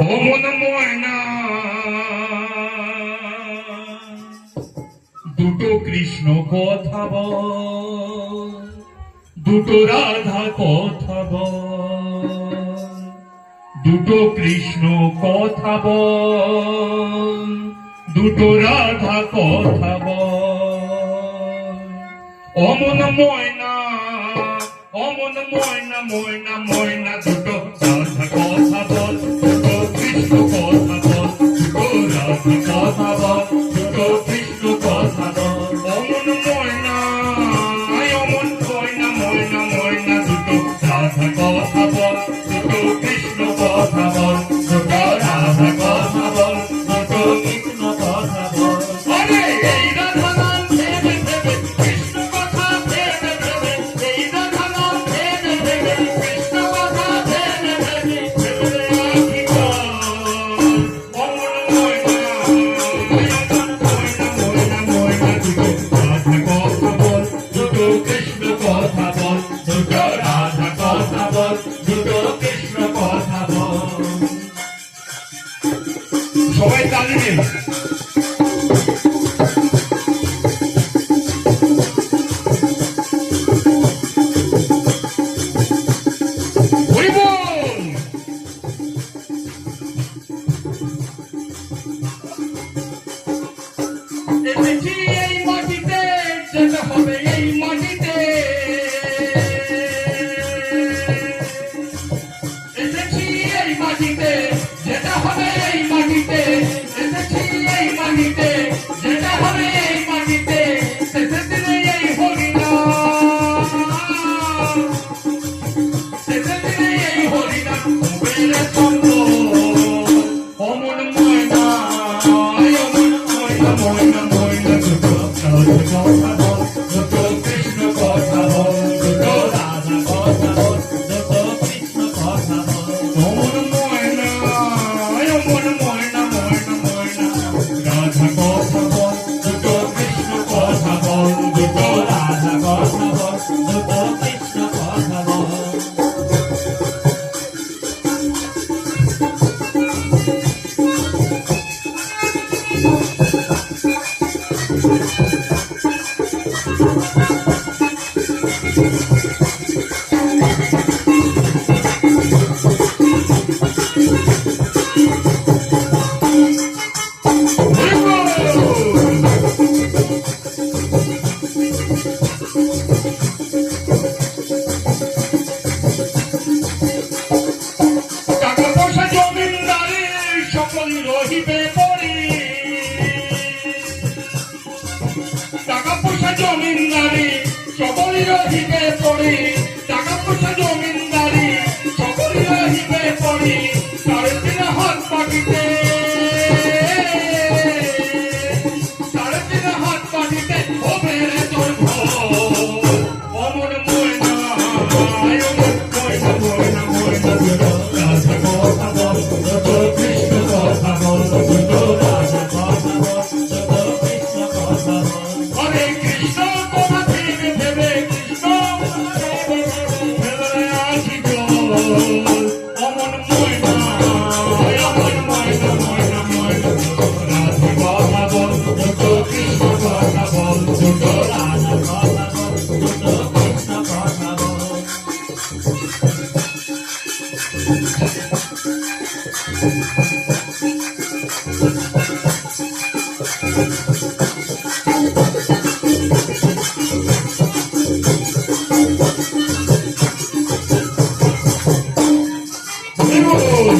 ও মন ময়না দুটো কৃষ্ণ কথা বল, দুটো রাধা কথা বল, দুটো কৃষ্ণ কথা বল, দুটো রাধা কথা বল। অমন ময়না অমন ময়না ময়না ময়না দুটো রাধা কথা বল, দুটো কৃষ্ণ কথা বল, দুটো রাধা কথা বল, দুটো কৃষ্ণ কথা বল। অমন ময়না অমন ময়না ময়না ময়না দুটো রাধা কথা বল, দুটো কৃষ্ণ কথা বল, দুটো রাধা কথা বল, দুটো কৃষ্ণ কথা বল। আরে এই রাধা নাম ভেবে ভেবে কৃষ্ণ কথা ভেবে ভেবে, এই রাধা নাম ভেবে ভেবে কৃষ্ণ কথা ভেবে ভেবে ভেবে রাখি বল। অমন ময়না অমন ময়না ময়না ময়না দুটো রাধা কথা বল, দুটো কৃষ্ণ কথা বল, দুটো রাধা কথা বল, দুটো কৃষ্ণ কথা বল। সবাই তালি দিন। হরি বল। এসেছি এই মাটিতে, যেতে হবে এই মাটিতে। এসেছি এই মাটিতে, যেতে হবে এই মাটিতে। এসেছি এই মাটিতে, যেতে হবে এই মাটিতে। শেষের দিনে এই হরিনাম, শেষের দিনে এই হরিনাম কুবেরের সম্বল। অমন ময়না অমন ময়না ময়না ময়না দুটো রাধা কথা বল, দুটো কৃষ্ণ কথা বল, দুটো রাধা কথা বল, দুটো কৃষ্ণ কথা বল। অমন ময়না অমন ময়না ময়না ময়না রাধা কথা বল, দুটো কৃষ্ণ কথা বল, দুটো রাধা কথা বল, দুটো কৃষ্ণ কথা বল। টাকা পয়সা জমিদারি সকল রহিবে পড়ি, টাকা পয়সা জমিদারি সকল রহিবে পড়ি, টাকা পয়সা জমিদারি সকল রহিবে পড়ি। সাড়ে তিন হাত পাটিতে, সাড়ে তিন হাত পাটিতে হবে রে তোর ঘর। অমন ময়না অমন ময়না ময়না ময়না দুটো রাধা কথা বল, দুটো কৃষ্ণ কথা বল, দুটো রাধা কথা বল, দুটো কৃষ্ণ কথা বল। হরে কৃষ্ণ কথা ভেবে ভেবে কৃষ্ণ কথা ভেবে ভেবে ভেবে রাখি বল। অমন ময়না অমন ময়না ময়না ময়না দুটো রাধা কথা বল, দুটো কৃষ্ণ কথা বল, দুটো রাধা কথা বল, দুটো কৃষ্ণ কথা বল। হরি বল।